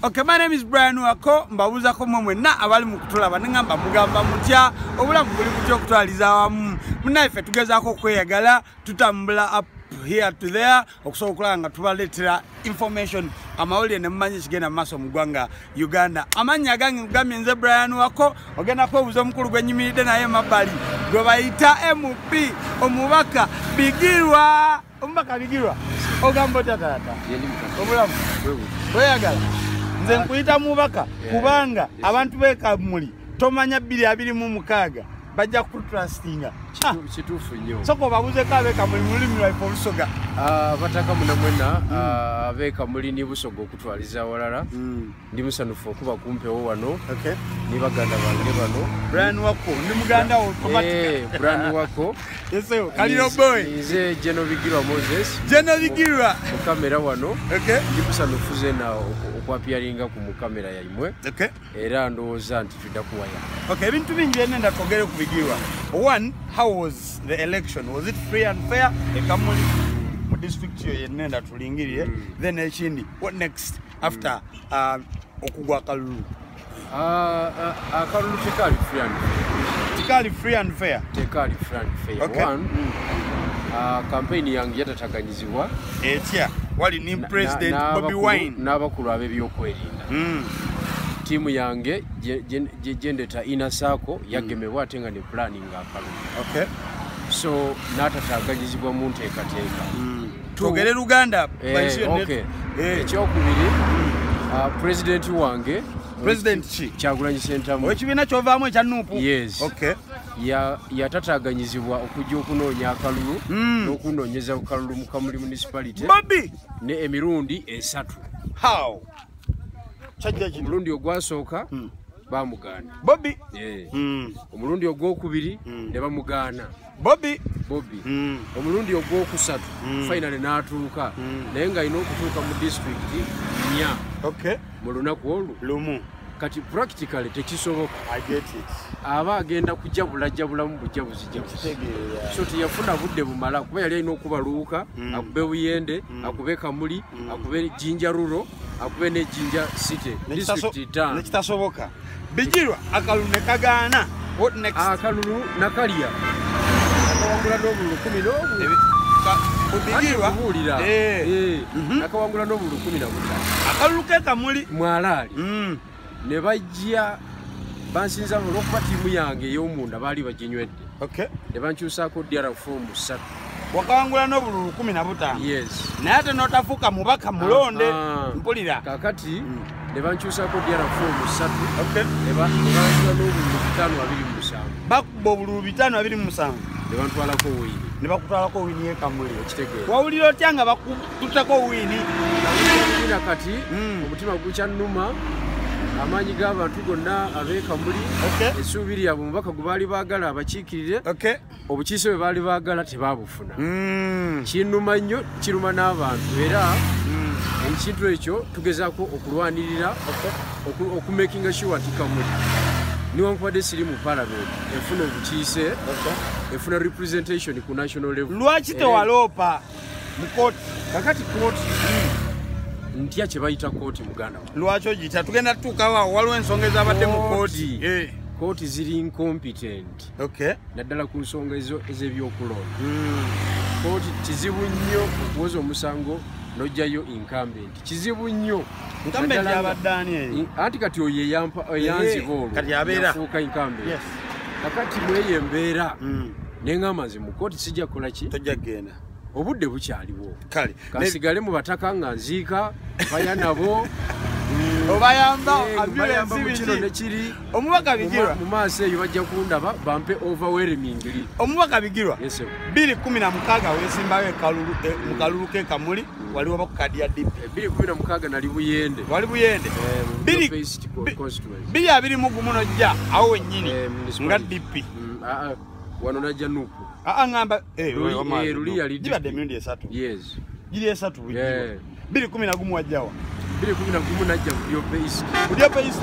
Okay, my name is Brian Wako. Mbabuza ko mwe na abali mukutulaba ningamba mugamba mutya obulamu buli kutyo kutwaliza wamu munaife tugezaako kweyagala tutambula up here to there okusobola nga tubaletera information amawulire ne mmanyi kigenda maso mugwanga Uganda. Amanya gange mugamye nze Brian Wako ogenda ko buzo mukulu gwenyimide naye mabali gwe bayita MP omubaka Bigirwa omubaka Bigirwa ogambo tata obulamu kweyagala nze nkuyita mubaka kubanga abantu bekamuli tomanya 226 bajja kutrustinga kitufu nnyo soko babuze kabe kamuli mulimi lwa Busoga bataka munamwena abeka muli ni Busoga okutwaliza walala ndi musanufu okuba kumpewo wano okay ni baganda bange bano Brian Wako ndi muganda wo Brian Wako yeso kaliro boy nze Jeno Bigirwa Moses Jeno Bigirwa ku kamera wano okay ndi musanufu zena okwapiaringa ku kamera yaimwe okay era ndowooza nti tudda kuwaya okay bintu bingi nenda togere ku Bigirwa. One, how was the election? Was it free and fair? Ekamuli mu district yo yenenda tulingiriye. Then ekindi, what next after okugwa Kalulu? Kalulu tekali free and fair. Tekali free and fair. Tekali free and fair. Okay. One, campaign yange yatataganyizibwa etya wali ni president Bobby Wine n'abakulu ab'ebyokwerinda. Timu yange jendeta ina sako yagemebwa atenga ne planning Kalulu. Okay. So natataganyizibwa mu nteekateeka. Tugere Luganda okay. Ekyokubiri president wange President chi Kyagulanyi Ssentamu ekibina kyovaamu ekya Nuupu. Yes. Okay. Yatataganyizibwa okujja okunoonya Kalulu n'okunoonyeza Kalulu mu Kamuli municipality Bobby ne emirundi 3. How? Chajja omulundi ogwasooka bamugaana Bobby omulundi ogwokubiri ne bamugaana Bobby omulundi ogwokusatu finally n'atuuka naye nga alina okutuuka mu district 4 okay mu lunaku olwo lumu kati practically tekisoboka. I get it. Aba agenda kujabula mu bujabuzi so tiyafuna budde bumala kuba yali alina okubaluuka akube Buyende akube Kamuli akube Jinja Rural akube ne Jinja City district 5 nekitasoboka Bigirwa Akalulu ne kagaana. What next? Akalulu nakaliya akawangula n'obululu 10 Bigirwa akawangula n'obululu 15 Akalulu ke Kamuli mwalaali ne bajja bansinza olw'okuba tiimu yange ey'omunda baali baginywedde. Okay. Ne bankyusaako DR form 3 wakawangula n'obululu 15. Yes. Naye ate n'otafuuka mubaka mulonde mpulira kakati ne bankyusaako DR form 3 okay ne bankyusa n'obululu 527 bakuba obululu 527 ne bantwalako wini ne bakutwalako wini Kamuli ekitegeeza wawulira otya nga bakutako wini kati omutima gukyannuma amaanyi g'abantu gonna ab'e Kamuli essuubi lyabwe omubaka gwe baali baagala abakiikirire obukiise bwe baali baagala tebaabufuna kinnuma nnyo kiruma n'abantu era ekintu ekyo tugezaako okulwanirira okumakinga sure nti Kamuli niwankubadde siri mu parliament efuna obukiise efuna representation ku national level. Lwaki tewaloopa mu kooti kakati kooti ntya kye bayita kooti muganda lwaki ogiyita tugenda tutuukawo waliwo ensonga ezabadde mu kooti kooti ziri incompetent naddala ku nsonga ez'ebyokulonda kooti kizibu nnyo okuwoza omusango n'ojjayo incumbent kizibu nnyo anti kati oyo eyanziba olwo yafuuka incumbent kakati mweyo embeera neŋŋamba nze mu kooti sijja kukola ki tojja kgenda obudde bukyaliwo kasigale mu bataka nga nziika baya nabo obayamba kino nekiri omubaka Bigirwa mu maaso eyo bajja kundaba bampe overwhelming omubaka Bigirwa 2016 weesimbayo mu Kalulu ke Kamuli waliwo bakukadi ya DP 2016 nali Buyende wali Buyende 2021 nojja awo wennyini nga DP wano najja Nuupu ngamba luli yali gibadde emirundi 3 yes giri 3 Bigirwa 2011 wajjawa 2011 najja Budyope East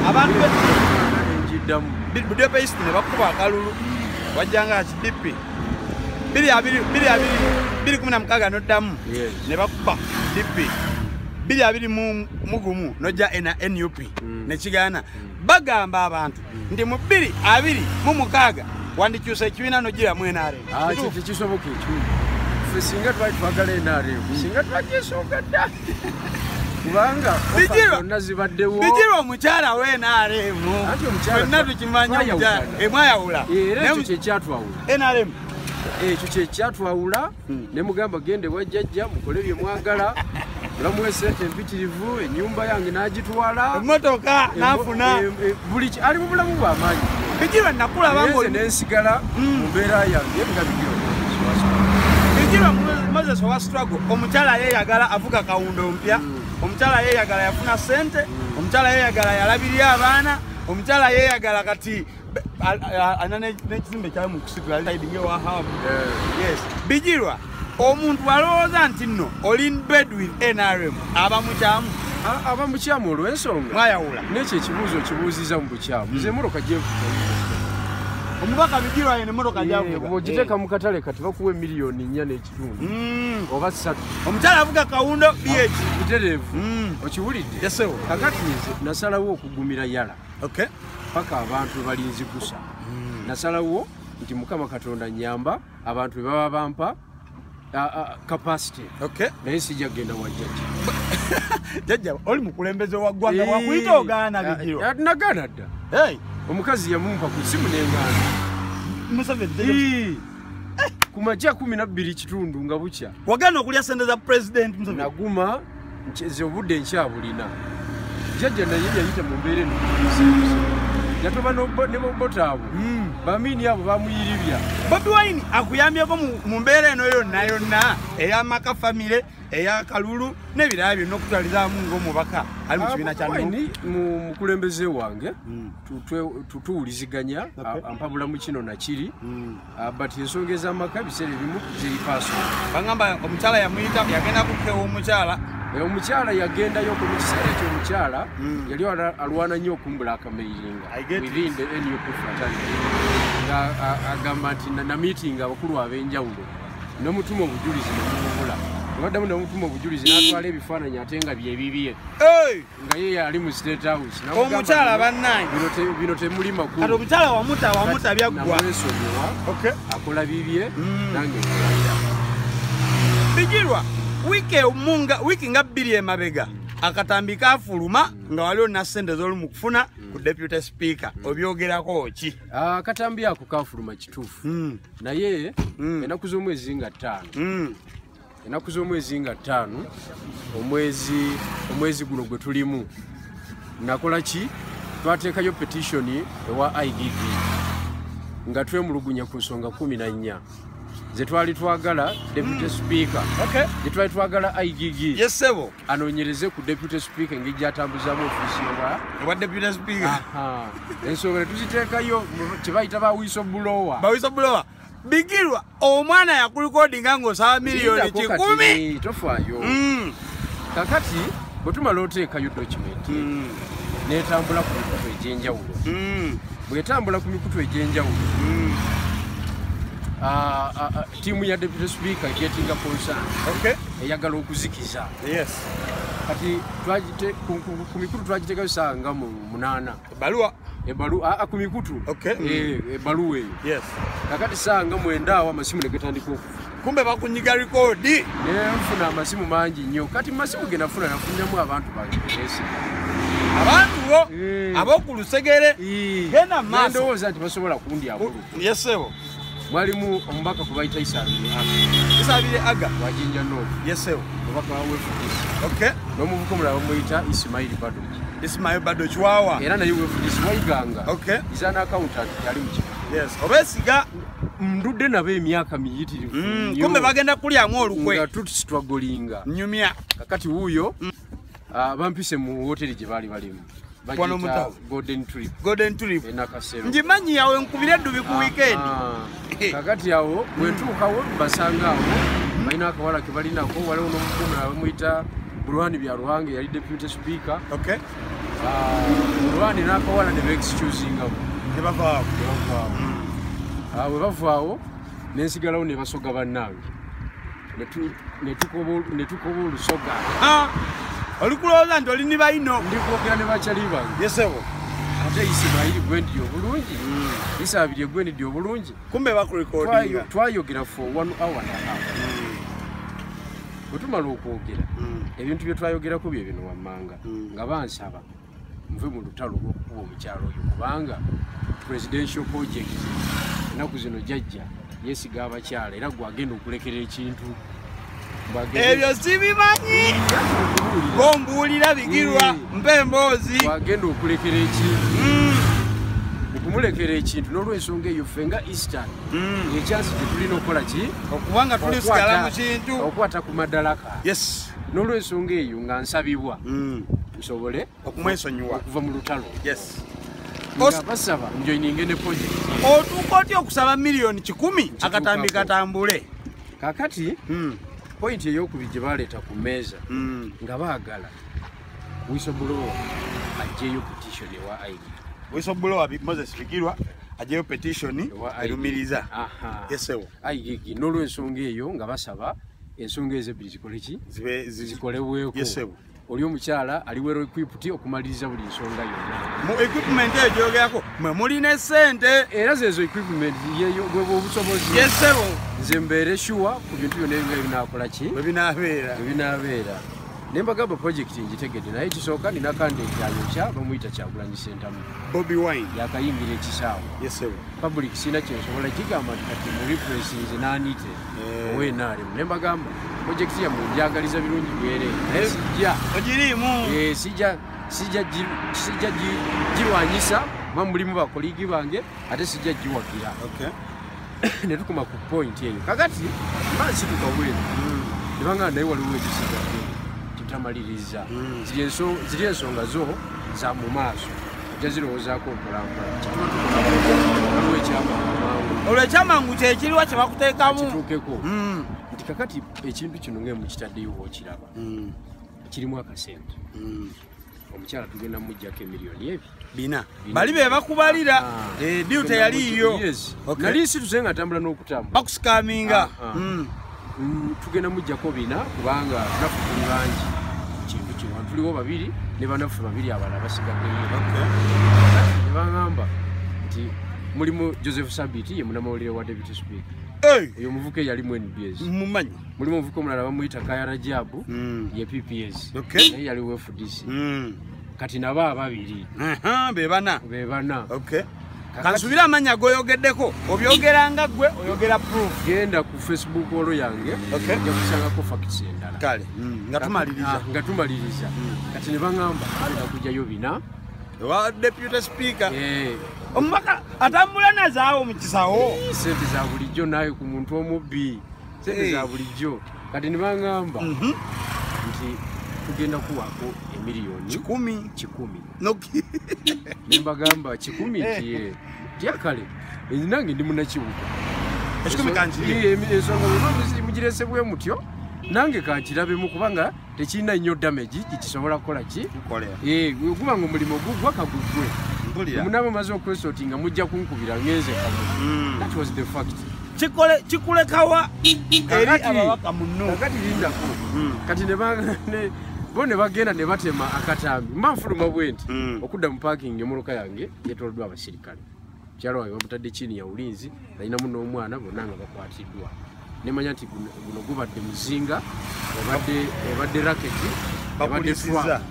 abantu enjiddamu Budyope East ne bakuba Kalulu wajjanga ki DP 2016 noddamu ne bakuba DP 2 mugumu noja NUP nekigana bagamba abantu ndi mu 2026 wandikyusa ekibiina nogira mu NRM kisoboka ekyo ffe singa twali twagala NRM singa twagyesooka dda kubanga bijirwa omukyala we NRM fenna tukimanya omukyala emwayawula ekyo kyekyatwawula NRM ekyo kyekyatwawula ne mugamba gende wajjajja mukole bye mwagala olamuwe sente empitirivu ennyumba yange n'agitwala emmotoka n'afuna buli ali mu bulamu bw'amaanyi bijirwa nakulaba nensigala mu mbeera yange nga bijirwa Moses wa struggle omukyala yeyagala avuga kawundo mpya omukyala yeyagala yafuna sente omukyala yeyagala yalabirira abaana omukyala yeyagala kati n'ekizimbe kyali mu kusitula lidinge wa hamu yes bijirwa omuntu alowooza nti nno oli in bed with NRM abamukyamu abamukyamu olw'ensonga mwayawula n'ekyo ekibuuzo kibuuziza mu bukyamu nze emotoka gyevuga omubaka bijirwa yene emotoka gyavuga ogiteeka mu katale kati bakuwa miliyoni 4 n'ekitundu oba 3 omukyala avuga kawundo bh butereevu okiwulidde yesewo kakati nze nasalawo okugumira yala paka abantu balinzigusa nasalawo nti mukama katonda nyamba abantu bwe baba bampa capacity naye sijja genda wajjajja jajja oli mukulembeze wa ggwanga wakuyita ogaana bijirwa nagaana dda omukazi yamumpa ku simu nengaana ku majja 12 kitundu nga bukya wagaana okulya sente za president naguma nze obudde nkyabulina jajja naye yayita mu mbeera eno yatoba ne mubota abo bamini abo bamuyiribya Bobi Wine akuyambyeko mu mbeera eno yonna ey'amaka famire eya kalulu n'ebirala byonna okutwalizaamu ng'omubaka ali mu kibiina kya mukulembeze wange tutuwuliziganya ampabulamu kino nakiri but ensonga ez'amaka biseera ebimu ziri paaso bagamba omukyala yamuyita yagenda kukewa omukyala omukyala yagendayo ku kiseera ekyo omukyala yali alwana nnyo okumbula akameiringa within the NUP fraternity nga agamba nti na meeting abakulu ab'enjawulo n'omutuma obujulizi nemubula abaddamu n'omutuma obujulizi n'atwala ebifaananyi ate nga byebibye nga ye yali mu state house omukyala bannange bino temuli makulu kati omukyala wamuta byaggwa akola bibye nange bijirwa wiki nga 2 emabega akatambi kafuluma nga waliwo na sente z'oli mu kufuna ku deputy speaker obyogerako ki akatambi ako kafuluma kituufu naye ennaku z'omwezi nga 5 ennaku z'omwezi nga 5 omwezi guno gwe tulimu nakola ki twateekayo petitioni ewa IGG nga twemulugunya ku nsonga 14 ze twali twagala deputy speaker ze twali twagala IGG yesebo anoonyereze ku deputy speaker engeri gy'atambuzaamu ofiisi wa deputy speaker ensonga ne tuziteekayo kye bayita ba whistleblower bigirwa omwana yakulikodinga ng'osaba miliyoni 10 tofaayo kakati bwe tumala oteekayo document n'etambula ku mikutu egy'enjawulo bw'etambula ku mikutu egy'enjawulo tiimu ya deputy speaker getting a concern eyagala okuzikiza kati ku mikulu twagiteekayo saa nga 8 ebaluwa ku mikutu ebaluwa eyo kakati saa nga 9 awo amasimu ne gatandika okufa kumbe bakunyiga rikoodi nenfuna amasimu mangi nnyo kati masimu ge nafunyamu abantu bangeesi abantu bo ab'oku lusegere genda mu maaso ndowooza nti basobola kundyabulu yesebo mwalimu omubaka kubayita Isabire Aga wajinja North yesebo omubaka wa WFDC n'omuvuka omulala bamuyita Ismail Badoch wawa era naye WFDC wayiganga izana accountant yali mu kibuga obesiga ndudde nabo emyaka miyitirivu kumbe bagenda kulyamu olukwe nga tutwagolinga nyumya kakati wuuyo bampise mu hoteli gye baali balimu Golden Trip njimanyi yawe nkubire eddubi ku weekend kakati awo bwetuukawo basanga awo balina akawala ke balinako waliwo n'omukumula bamuyita Burwani bya Ruhange yali deputy speaker Burwani n'akawala ne beexcusingawo ne bavaawo bwe bavaawo nensigalawo ne basoga bannange ne tukoba olusoga Olikuloza nti olini bayino. Ndikwogera ne bakyali bange. Yesebo. Ate Ismaili Gwendi obulungi. Isabiri Gwendi obulungi. Kumbe bakurecordinga. Twayogera for 1 hour and a half. Butumala okwogera. Ebintu bye twayogerako bye bino wammanga. Nga bansaba. Mve mu lutalo lw'okukuba omukyalo oyo kubanga presidential project ennaku zino jjajja yeesiga abakyala era gwagenda okulekera ekintu. Ebyo sibimanyi. Gombuulira bigirwa mpe emboozi. Gwagenda okulekera ekintu. Okumulekera ekintu n'olw'ensonga eyo ffe nga Eastern ekyansi gye tulina okukola ki? Okubanga tulisigala mu kintu. Okukwata ku madaraka. Yes. N'olw'ensonga eyo nga nsabibwa. Nsobole okumwesonyiwa okuva mu lutalo. Yes. Nga basaba njoyininge ne project. Otuuka otya okusaba miliyoni 10 akatambi katambule. Kakati point ey'okubiri gye baleeta ku mmeeza nga baagala whistleblower ajjeyo petition ewa IG. Whistleblower Moses Fikirwa ajjeyo petition erumiriza. Yesewo. IG n'olw'ensonga eyo nga basaba ensonga ezebbiri zikole ki? Zikolebweko. Yesewo. Oli omukyala ali wero equipment okumaliriza buli nsonga yonna. Mu equipment ejogerako mwe mulina essente era zezo equipment yeyo bwe obusobozi. Yesebo. Nze mbeere sure ku bintu byonna ebinaakola ki? Ebinaabeera. Ne mbagamba project ngitegedde naye kisooka nina kandenti ayokya bamuyita Kyagulanyi Sentamu. Bobi Wine. Yakayingira ekisaawe. Yesebo. Public sina kyensobola kigamba nti kati mu reference nze naaniite. Ow'enaalimu. Ne mbagamba project ya munjagaliza birungi byere. Sijja. Ogirimu. Sijja girwanyisa mulimu bakoligi bange ate sijja giwagira. Okay. Ne tukoma ku point eyo. Kakati basituka bweru. Nebanga naye waliwo ekisigadde. Tutamaliriza. Ziri ensonga zo za mu maaso. Ojja zirowoozaako mpolampola. Olw'ekyamangu kyekiriwa kye bakuteekamu. Kituukeko. Nti kakati ekintu kino ng'emu kitaddeyo okiraba. Kirimu akasente. Omukyala tugenda mujjako emiliyoni ebi. Bina. Bali be bakubalira. Diu teyaliyo. Nali situse nga atambula n'okutambula. Bakusikaminga. Tugenda mujjako bina kubanga nafu tuli bangi. Kintu kino tuliwo babiri ne banafu babiri abalala basigaddeyo. Ne bagamba nti mulimu Joseph Sabiti ye munamawulire wa Deputy Speaker. Oyo muvuke yali mu NBS. Mumanyi. Mulimu muvuke omulala bamuyita Kaya Rajabu ye PPS. Naye yali wa FDC. Kati nabo ababiri. Bebana. Okay. Kansubira amanya goyogeddeko obyogeranga gwe oyogera proof. Genda ku Facebook olo yange. Okay. Yakusangako facts endala. Kale. Nga tumaliriza. Kati ne bangamba kujjayo bina. Wa Deputy Speaker. Omubaka atambula nazaawo mu kisawo. Sente za bulijjo naye ku muntu omubbi. Sente za bulijjo. Kati ne bangamba nti tugenda kuwaako emiliyoni 10. Noki. Ne mbagamba 10 tiye. Tyakale. Nange ndi munakibuga. Ekikumi kanji. Ensonga mugiresebwe mutyo. Nange kankirabemu kubanga tekirina nnyo damage kisobola kukola ki? Guba ng'omulimo gwakagugwe. Munabo maze okwesotinga mujja kunkubira ngenze kamu. That was the fact. Kikulekawa eri ababaka munno. Kakati lindako. Kati ne bagenda ne batema akatambi. Mbanfuluma bwenti okudda mu parking emmotoka yange yetooloddwa abasirikale. Kyalo wange bamutadde chini ya ulinzi nalinamu n'omwana bonna nga bakwatiddwa. Nemanya nti guno gubadde muzinga obadde raketi bakulisiza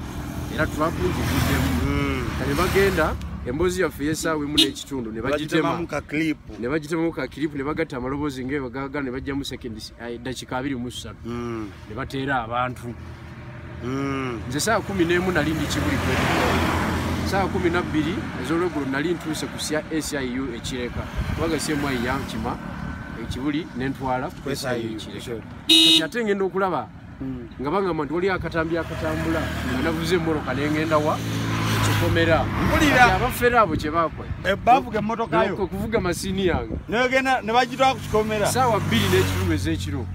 era twakunjiguddemu. Kale bagenda emboozi yaffe yesaawe mu n'ekitundu ne bagitemamu ka clip ne bagatta amaloboozi ng'ebagaga ne bajjamu dakiika 23 ne bateera abantu. Nze saa 11 nali ndi Kibuli saa 12 ez'olweggulo nali ntuuse ku SIU ekireka kubanga CMI yankima Kibuli nentwala ku SIU ekireka. Kati ate ngenda okulaba nga bangamba nti wali akatambi akatambula nga navuze emmoloka nengenda wa Kikomera. Mpulira abafera abo kye bakola bavuga emmotoka yo kuvuga masini yange negenda ne bagitwala ku Kikomera saawa 2 n'ekitundu ez'ekiro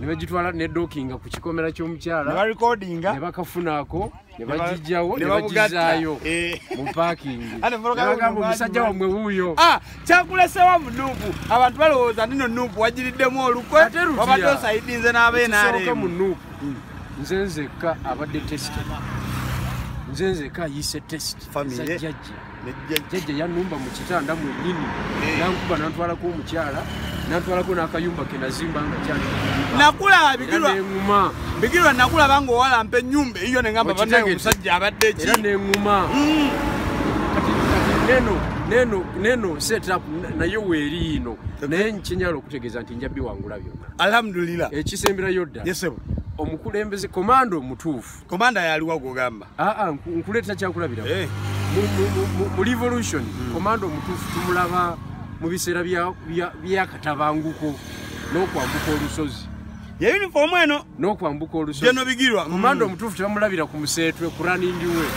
ne bagitwala ne dokinga ku Kikomera ky'omukyala ne barecordinga ne bakafunaako ne bagijjawo ne bagizaayo mu parking. Bagamba omusajja wamwe wuuyo. Kyakulesewa mu Nuupu abantu balowooza nino Nuupu wagiriddemu olukwe wabadde osayidinze n'abeenaale mu Nuupu nzenzeka abadde tested nzenzeka yise test family jajja yanumba mu kitanda mwennyini yankuba nantwalako omukyala nantwalako n'akayumba ke nazimba nga kyali nakula bigirwa nakulaba nga owalampa ennyumba eyo ne ngamba banaye omusajja abadde eki era neŋŋuma neno set up nayo weeri ino naye nkinyala okutegeeza nti njabbi wangula byonna alhamdulillah ekisemberayo dda omukulembeze komando omutuufu komanda yaliwa gogamba nkuleeta kyakulabira mu revolution komando omutuufu tumulaba mu biseera byakatabanguko n'okwambuka olusozi ye uniform eno n'okwambuka olusozi geno bigirwa komando omutuufu tebamulabira ku museetwe ku running way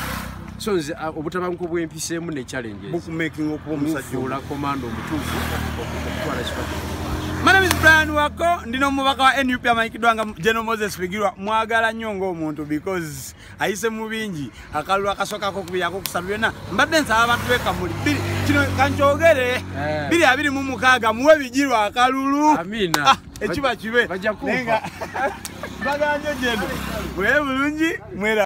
so nze obutabanguko bw'empiseemu ne challenges mufuula komando omutuufu okutwala kifata. My name is Brian Wako, ndino mubaka wa NUP amayikiddwa nga General Moses Bigirwa. Mwagala nnyo ng'omuntu because ayise mu bingi akalulu akasookako kubiyako kusatu byonna mbadde nsaba abantu bekamuli kino kankyogere 226 muwe Bigirwa akalulu. Amina. Ekiba kibe bajja kufa baganje jeno mwe bulungi mwera